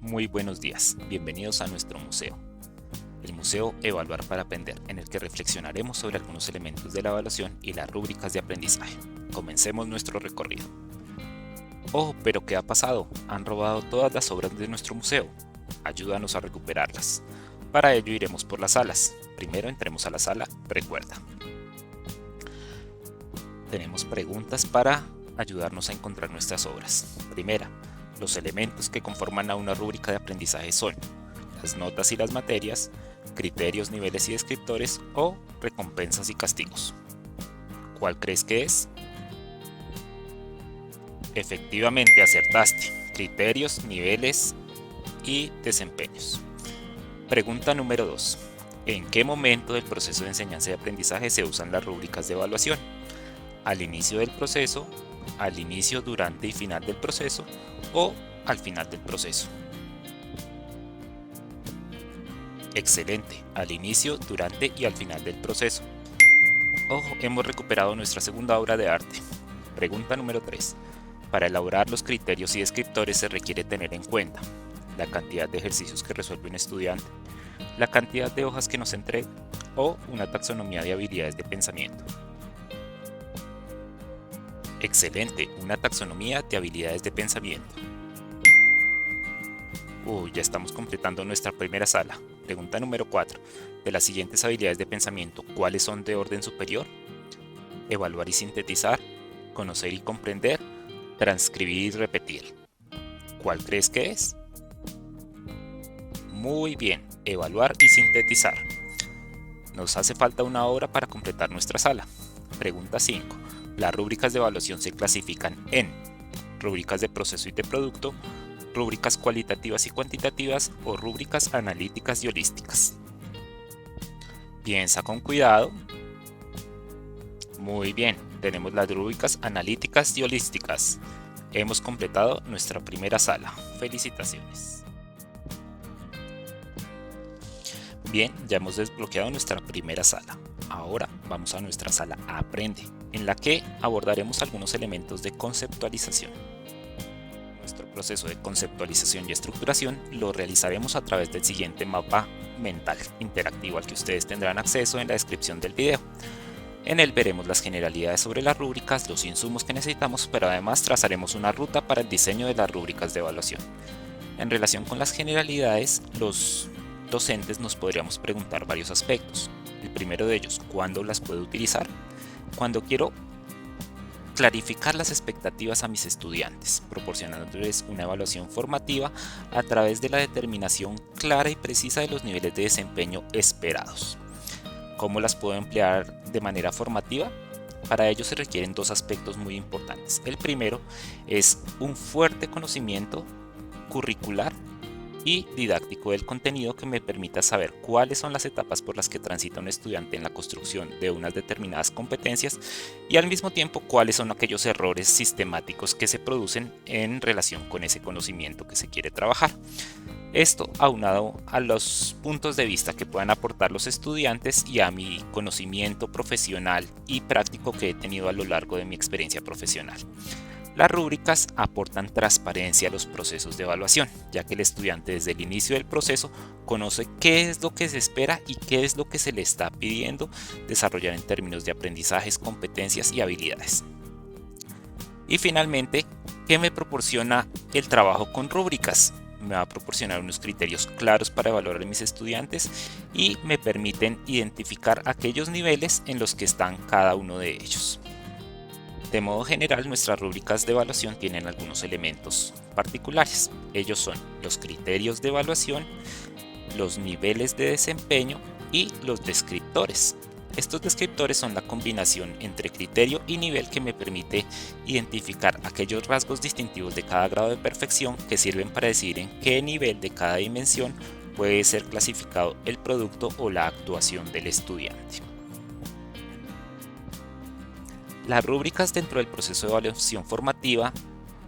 Muy buenos días, bienvenidos a nuestro museo. El museo Evaluar para Aprender, en el que reflexionaremos sobre algunos elementos de la evaluación y las rúbricas de aprendizaje. Comencemos nuestro recorrido. Oh, pero ¿qué ha pasado? Han robado todas las obras de nuestro museo. Ayúdanos a recuperarlas. Para ello iremos por las salas. Primero entremos a la sala Recuerda. Tenemos preguntas para ayudarnos a encontrar nuestras obras. Primera, los elementos que conforman a una rúbrica de aprendizaje son las notas y las materias, criterios, niveles y descriptores o recompensas y castigos. ¿Cuál crees que es? Efectivamente, acertaste. Criterios, niveles y desempeños. Pregunta número 2. ¿En qué momento del proceso de enseñanza y aprendizaje se usan las rúbricas de evaluación? ¿Al inicio del proceso, al inicio, durante y final del proceso o al final del proceso? Excelente, al inicio, durante y al final del proceso. Ojo, hemos recuperado nuestra segunda obra de arte. Pregunta número 3. Para elaborar los criterios y descriptores se requiere tener en cuenta la cantidad de ejercicios que resuelve un estudiante, la cantidad de hojas que nos entrega o una taxonomía de habilidades de pensamiento. Excelente, una taxonomía de habilidades de pensamiento. Ya estamos completando nuestra primera sala. Pregunta número 4. De las siguientes habilidades de pensamiento, ¿cuáles son de orden superior? Evaluar y sintetizar, conocer y comprender, transcribir y repetir. ¿Cuál crees que es? Muy bien, evaluar y sintetizar. Nos hace falta una hora para completar nuestra sala. Pregunta 5. Las rúbricas de evaluación se clasifican en rúbricas de proceso y de producto, rúbricas cualitativas y cuantitativas o rúbricas analíticas y holísticas. Piensa con cuidado. Muy bien, tenemos las rúbricas analíticas y holísticas. Hemos completado nuestra primera sala. Felicitaciones. Bien, ya hemos desbloqueado nuestra primera sala. Ahora vamos a nuestra sala Aprende, en la que abordaremos algunos elementos de conceptualización. Nuestro proceso de conceptualización y estructuración lo realizaremos a través del siguiente mapa mental interactivo al que ustedes tendrán acceso en la descripción del video. En él veremos las generalidades sobre las rúbricas, los insumos que necesitamos, pero además trazaremos una ruta para el diseño de las rúbricas de evaluación. En relación con las generalidades, los docentes nos podríamos preguntar varios aspectos. El primero de ellos, ¿cuándo las puedo utilizar? Cuando quiero clarificar las expectativas a mis estudiantes, proporcionándoles una evaluación formativa a través de la determinación clara y precisa de los niveles de desempeño esperados. ¿Cómo las puedo emplear de manera formativa? Para ello se requieren dos aspectos muy importantes. El primero es un fuerte conocimiento curricular y didáctico del contenido que me permita saber cuáles son las etapas por las que transita un estudiante en la construcción de unas determinadas competencias y al mismo tiempo cuáles son aquellos errores sistemáticos que se producen en relación con ese conocimiento que se quiere trabajar. Esto aunado a los puntos de vista que puedan aportar los estudiantes y a mi conocimiento profesional y práctico que he tenido a lo largo de mi experiencia profesional. Las rúbricas aportan transparencia a los procesos de evaluación, ya que el estudiante desde el inicio del proceso conoce qué es lo que se espera y qué es lo que se le está pidiendo desarrollar en términos de aprendizajes, competencias y habilidades. Y finalmente, ¿qué me proporciona el trabajo con rúbricas? Me va a proporcionar unos criterios claros para evaluar a mis estudiantes y me permiten identificar aquellos niveles en los que están cada uno de ellos. De modo general, nuestras rúbricas de evaluación tienen algunos elementos particulares. Ellos son los criterios de evaluación, los niveles de desempeño y los descriptores. Estos descriptores son la combinación entre criterio y nivel que me permite identificar aquellos rasgos distintivos de cada grado de perfección que sirven para decidir en qué nivel de cada dimensión puede ser clasificado el producto o la actuación del estudiante. Las rúbricas dentro del proceso de evaluación formativa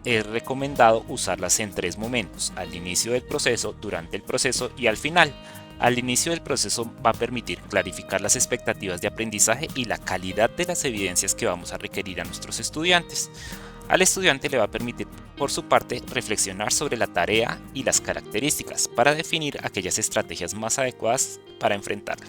es recomendado usarlas en tres momentos: al inicio del proceso, durante el proceso y al final. Al inicio del proceso va a permitir clarificar las expectativas de aprendizaje y la calidad de las evidencias que vamos a requerir a nuestros estudiantes. Al estudiante le va a permitir por su parte, reflexionar sobre la tarea y las características para definir aquellas estrategias más adecuadas para enfrentarla.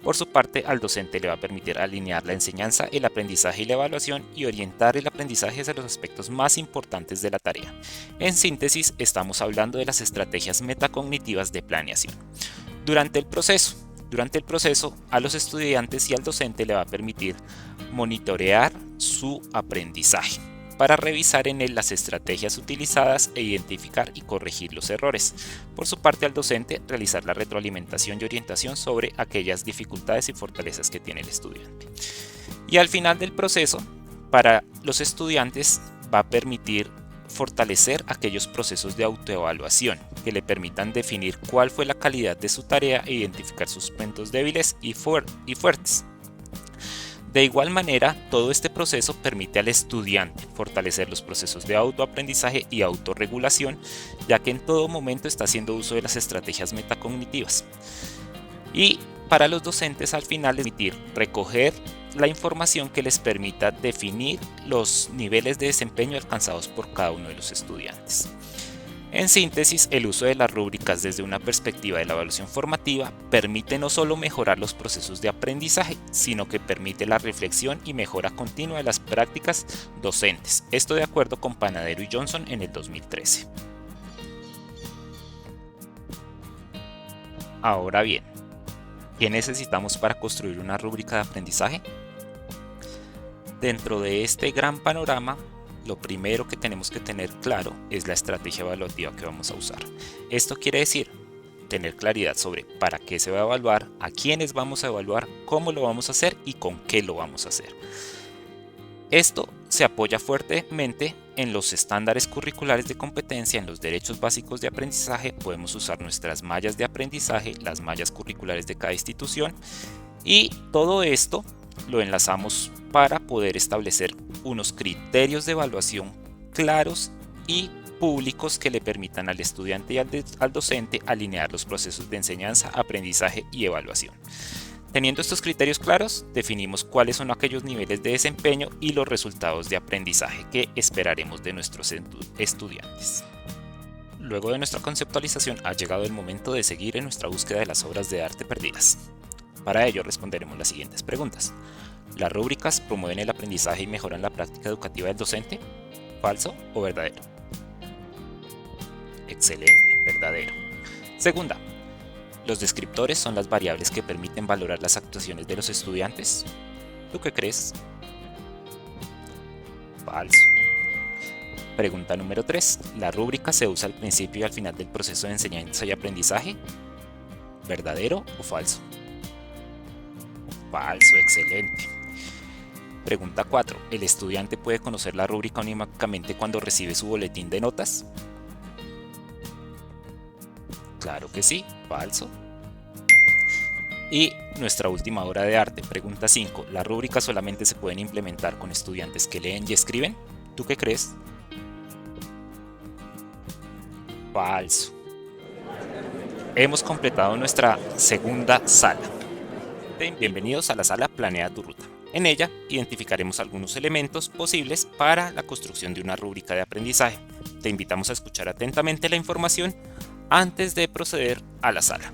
Por su parte, al docente le va a permitir alinear la enseñanza, el aprendizaje y la evaluación y orientar el aprendizaje hacia los aspectos más importantes de la tarea. En síntesis, estamos hablando de las estrategias metacognitivas de planeación. Durante el proceso, a los estudiantes y al docente le va a permitir monitorear su aprendizaje para revisar en él las estrategias utilizadas e identificar y corregir los errores. Por su parte, al docente realizar la retroalimentación y orientación sobre aquellas dificultades y fortalezas que tiene el estudiante. Y al final del proceso, para los estudiantes va a permitir fortalecer aquellos procesos de autoevaluación que le permitan definir cuál fue la calidad de su tarea e identificar sus puntos débiles y fuertes. De igual manera, todo este proceso permite al estudiante fortalecer los procesos de autoaprendizaje y autorregulación, ya que en todo momento está haciendo uso de las estrategias metacognitivas. Y para los docentes, al final, permitir recoger la información que les permita definir los niveles de desempeño alcanzados por cada uno de los estudiantes. En síntesis, el uso de las rúbricas desde una perspectiva de la evaluación formativa permite no solo mejorar los procesos de aprendizaje, sino que permite la reflexión y mejora continua de las prácticas docentes. Esto de acuerdo con Panadero y Johnson en el 2013. Ahora bien, ¿qué necesitamos para construir una rúbrica de aprendizaje? Dentro de este gran panorama, lo primero que tenemos que tener claro es la estrategia evaluativa que vamos a usar. Esto quiere decir tener claridad sobre para qué se va a evaluar, a quiénes vamos a evaluar, cómo lo vamos a hacer y con qué lo vamos a hacer. Esto se apoya fuertemente en los estándares curriculares de competencia, en los derechos básicos de aprendizaje. Podemos usar nuestras mallas de aprendizaje, las mallas curriculares de cada institución, y todo esto lo enlazamos para poder establecer unos criterios de evaluación claros y públicos que le permitan al estudiante y al docente alinear los procesos de enseñanza, aprendizaje y evaluación. Teniendo estos criterios claros, definimos cuáles son aquellos niveles de desempeño y los resultados de aprendizaje que esperaremos de nuestros estudiantes. Luego de nuestra conceptualización, ha llegado el momento de seguir en nuestra búsqueda de las obras de arte perdidas. Para ello responderemos las siguientes preguntas. ¿Las rúbricas promueven el aprendizaje y mejoran la práctica educativa del docente? ¿Falso o verdadero? Excelente, verdadero. Segunda, ¿los descriptores son las variables que permiten valorar las actuaciones de los estudiantes? ¿Tú qué crees? Falso. Pregunta número 3. ¿La rúbrica se usa al principio y al final del proceso de enseñanza y aprendizaje? ¿Verdadero o falso? Falso, excelente. Pregunta 4. ¿El estudiante puede conocer la rúbrica únicamente cuando recibe su boletín de notas? Claro que sí, falso. Y nuestra última obra de arte, pregunta 5. ¿Las rúbricas solamente se pueden implementar con estudiantes que leen y escriben? ¿Tú qué crees? Falso. Hemos completado nuestra segunda sala. Bienvenidos a la sala Planea tu ruta. En ella identificaremos algunos elementos posibles para la construcción de una rúbrica de aprendizaje. Te invitamos a escuchar atentamente la información antes de proceder a la sala.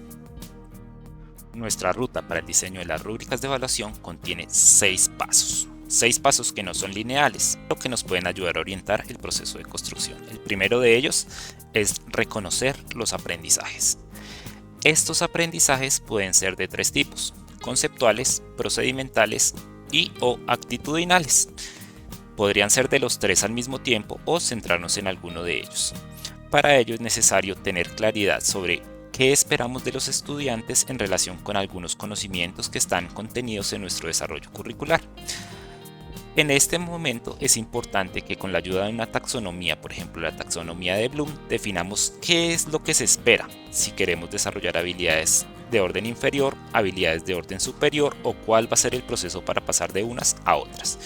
Nuestra ruta para el diseño de las rúbricas de evaluación contiene 6 pasos. 6 pasos que no son lineales, pero que nos pueden ayudar a orientar el proceso de construcción. El primero de ellos es reconocer los aprendizajes. Estos aprendizajes pueden ser de 3 tipos: conceptuales, procedimentales y o actitudinales. Podrían ser de los 3 al mismo tiempo o centrarnos en alguno de ellos. Para ello es necesario tener claridad sobre qué esperamos de los estudiantes en relación con algunos conocimientos que están contenidos en nuestro desarrollo curricular. En este momento es importante que con la ayuda de una taxonomía, por ejemplo la taxonomía de Bloom, definamos qué es lo que se espera si queremos desarrollar habilidades de orden inferior, habilidades de orden superior, o cuál va a ser el proceso para pasar de unas a otras.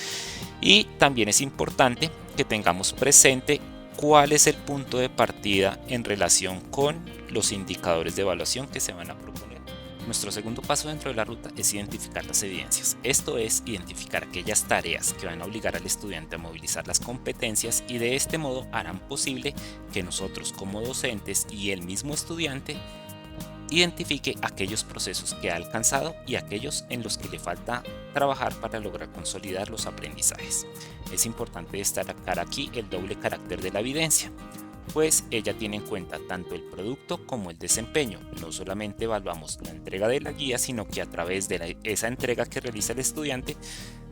Y también es importante que tengamos presente cuál es el punto de partida en relación con los indicadores de evaluación que se van a proponer. Nuestro segundo paso dentro de la ruta es identificar las evidencias. Esto es identificar aquellas tareas que van a obligar al estudiante a movilizar las competencias y de este modo harán posible que nosotros como docentes y el mismo estudiante identifique aquellos procesos que ha alcanzado y aquellos en los que le falta trabajar para lograr consolidar los aprendizajes. Es importante destacar aquí el doble carácter de la evidencia, pues ella tiene en cuenta tanto el producto como el desempeño. No solamente evaluamos la entrega de la guía, sino que a través de esa entrega que realiza el estudiante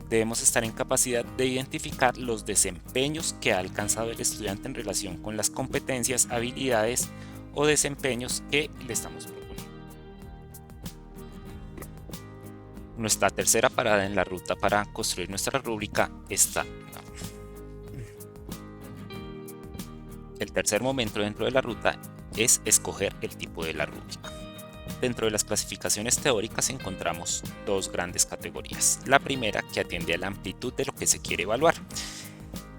debemos estar en capacidad de identificar los desempeños que ha alcanzado el estudiante en relación con las competencias, habilidades o desempeños que le estamos proponiendo. Nuestra tercera parada en la ruta para construir nuestra rúbrica está. El tercer momento dentro de la ruta es escoger el tipo de la rúbrica. Dentro de las clasificaciones teóricas encontramos dos grandes categorías. La primera, que atiende a la amplitud de lo que se quiere evaluar.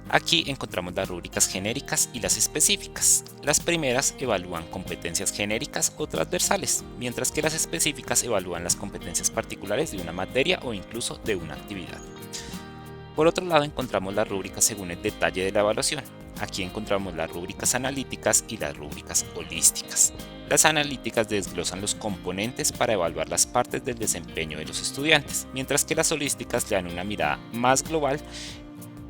Aquí encontramos las rúbricas genéricas y las específicas. Las primeras evalúan competencias genéricas o transversales, mientras que las específicas evalúan las competencias particulares de una materia o incluso de una actividad. Por otro lado, encontramos las rúbricas según el detalle de la evaluación. Aquí encontramos las rúbricas analíticas y las rúbricas holísticas. Las analíticas desglosan los componentes para evaluar las partes del desempeño de los estudiantes, mientras que las holísticas le dan una mirada más global,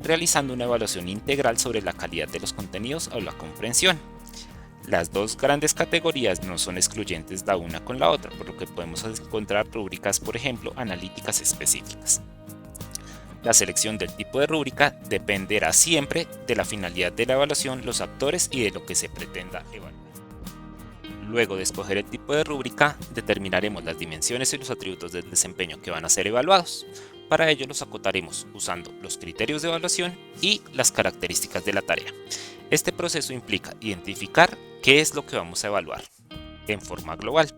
realizando una evaluación integral sobre la calidad de los contenidos o la comprensión. Las dos grandes categorías no son excluyentes la una con la otra, por lo que podemos encontrar rúbricas, por ejemplo, analíticas específicas. La selección del tipo de rúbrica dependerá siempre de la finalidad de la evaluación, los actores y de lo que se pretenda evaluar. Luego de escoger el tipo de rúbrica, determinaremos las dimensiones y los atributos del desempeño que van a ser evaluados. Para ello los acotaremos usando los criterios de evaluación y las características de la tarea. Este proceso implica identificar qué es lo que vamos a evaluar en forma global.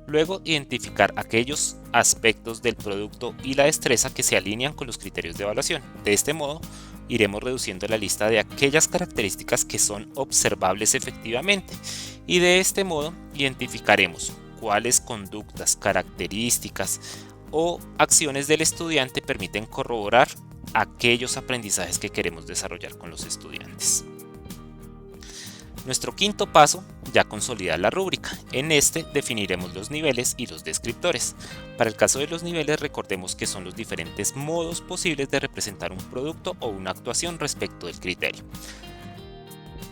Luego identificar aquellos aspectos del producto y la destreza que se alinean con los criterios de evaluación. De este modo, iremos reduciendo la lista de aquellas características que son observables efectivamente y de este modo identificaremos cuáles conductas, características o acciones del estudiante permiten corroborar aquellos aprendizajes que queremos desarrollar con los estudiantes. Nuestro quinto paso ya consolida la rúbrica. En este definiremos los niveles y los descriptores. Para el caso de los niveles, recordemos que son los diferentes modos posibles de representar un producto o una actuación respecto del criterio.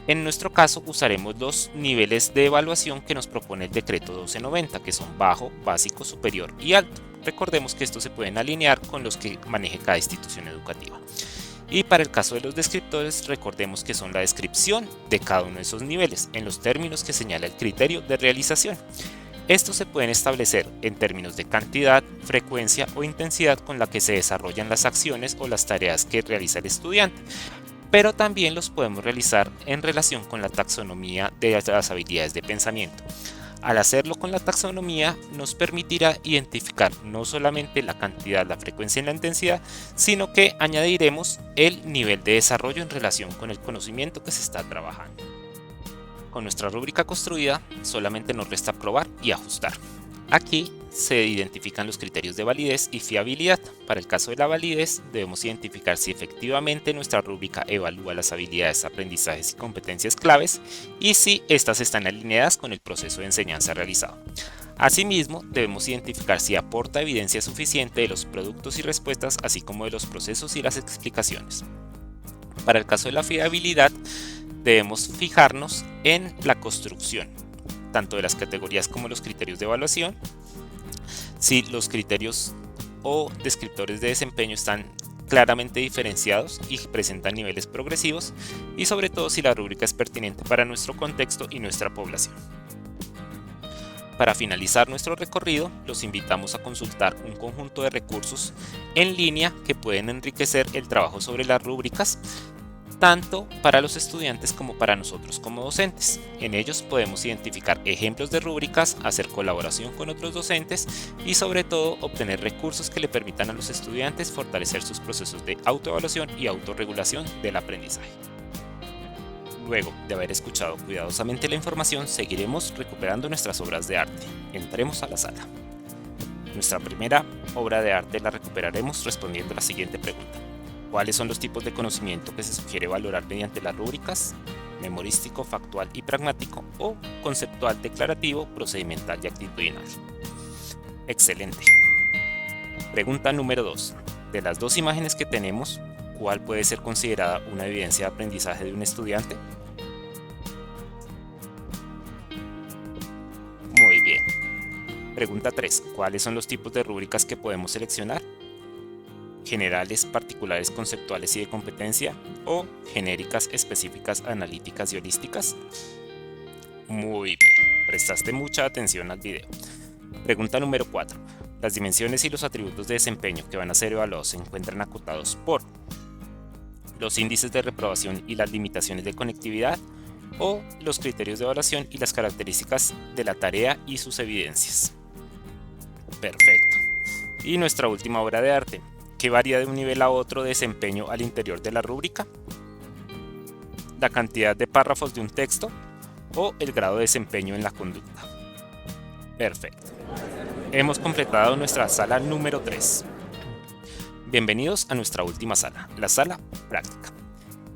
En nuestro caso usaremos los niveles de evaluación que nos propone el decreto 1290, que son bajo, básico, superior y alto. Recordemos que estos se pueden alinear con los que maneje cada institución educativa. Y para el caso de los descriptores, recordemos que son la descripción de cada uno de esos niveles en los términos que señala el criterio de realización. Estos se pueden establecer en términos de cantidad, frecuencia o intensidad con la que se desarrollan las acciones o las tareas que realiza el estudiante, pero también los podemos realizar en relación con la taxonomía de las habilidades de pensamiento. Al hacerlo con la taxonomía nos permitirá identificar no solamente la cantidad, la frecuencia y la intensidad, sino que añadiremos el nivel de desarrollo en relación con el conocimiento que se está trabajando. Con nuestra rúbrica construida, solamente nos resta probar y ajustar. Aquí se identifican los criterios de validez y fiabilidad. Para el caso de la validez, debemos identificar si efectivamente nuestra rúbrica evalúa las habilidades, aprendizajes y competencias claves y si estas están alineadas con el proceso de enseñanza realizado. Asimismo, debemos identificar si aporta evidencia suficiente de los productos y respuestas, así como de los procesos y las explicaciones. Para el caso de la fiabilidad, debemos fijarnos en la construcción, tanto de las categorías como los criterios de evaluación, si los criterios o descriptores de desempeño están claramente diferenciados y presentan niveles progresivos, y sobre todo si la rúbrica es pertinente para nuestro contexto y nuestra población. Para finalizar nuestro recorrido, los invitamos a consultar un conjunto de recursos en línea que pueden enriquecer el trabajo sobre las rúbricas, tanto para los estudiantes como para nosotros como docentes. En ellos podemos identificar ejemplos de rúbricas, hacer colaboración con otros docentes y sobre todo obtener recursos que le permitan a los estudiantes fortalecer sus procesos de autoevaluación y autorregulación del aprendizaje. Luego de haber escuchado cuidadosamente la información, seguiremos recuperando nuestras obras de arte. Entremos a la sala. Nuestra primera obra de arte la recuperaremos respondiendo a la siguiente pregunta. ¿Cuáles son los tipos de conocimiento que se sugiere valorar mediante las rúbricas? Memorístico, factual y pragmático, o conceptual, declarativo, procedimental y actitudinal. Excelente. Pregunta número 2. De las dos imágenes que tenemos, ¿cuál puede ser considerada una evidencia de aprendizaje de un estudiante? Muy bien. Pregunta 3. ¿Cuáles son los tipos de rúbricas que podemos seleccionar? Generales, particulares, conceptuales y de competencia, o genéricas, específicas, analíticas y holísticas. Muy bien, prestaste mucha atención al video. Pregunta número 4. Las dimensiones y los atributos de desempeño que van a ser evaluados se encuentran acotados por los índices de reprobación y las limitaciones de conectividad, o los criterios de evaluación y las características de la tarea y sus evidencias. Perfecto. Y nuestra última obra de arte, ¿qué varía de un nivel a otro de desempeño al interior de la rúbrica? La cantidad de párrafos de un texto o el grado de desempeño en la conducta. Perfecto. Hemos completado nuestra sala número 3. Bienvenidos a nuestra última sala, la sala práctica.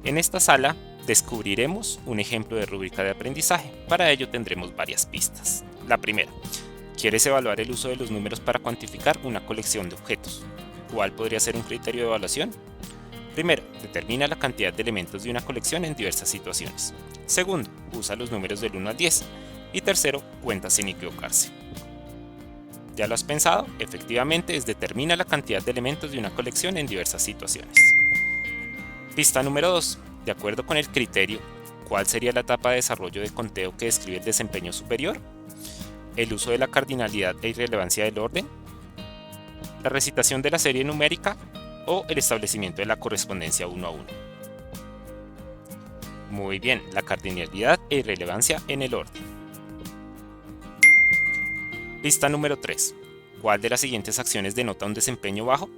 En esta sala descubriremos un ejemplo de rúbrica de aprendizaje. Para ello tendremos varias pistas. La primera, ¿quieres evaluar el uso de los números para cuantificar una colección de objetos? ¿Cuál podría ser un criterio de evaluación? Primero, determina la cantidad de elementos de una colección en diversas situaciones. Segundo, usa los números del 1 al 10. Y tercero, cuenta sin equivocarse. ¿Ya lo has pensado? Efectivamente, determina la cantidad de elementos de una colección en diversas situaciones. Pista número 2. De acuerdo con el criterio, ¿cuál sería la etapa de desarrollo de conteo que describe el desempeño superior? ¿El uso de la cardinalidad e irrelevancia del orden? ¿La recitación de la serie numérica? ¿O el establecimiento de la correspondencia 1 a 1? Muy bien, la cardinalidad e irrelevancia en el orden. Pista número 3. ¿Cuál de las siguientes acciones denota un desempeño bajo?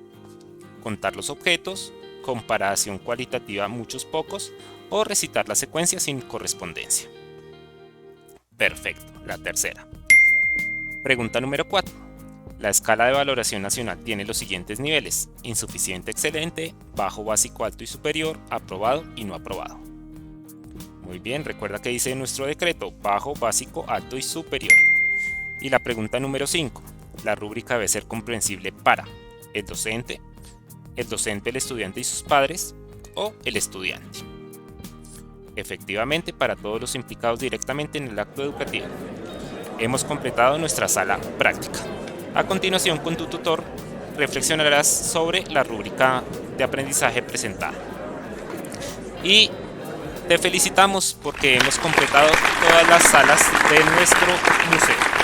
Contar los objetos, comparación cualitativa muchos pocos, o recitar la secuencia sin correspondencia. Perfecto, la tercera. Pregunta número 4. La escala de valoración nacional tiene los siguientes niveles: insuficiente, excelente, bajo, básico, alto y superior, aprobado y no aprobado. Muy bien, recuerda que dice nuestro decreto: bajo, básico, alto y superior. Y la pregunta número 5. La rúbrica debe ser comprensible para el docente, el estudiante y sus padres, o el estudiante. Efectivamente, para todos los implicados directamente en el acto educativo. Hemos completado nuestra sala práctica. A continuación, con tu tutor, reflexionarás sobre la rúbrica de aprendizaje presentada. Y te felicitamos porque hemos completado todas las salas de nuestro museo.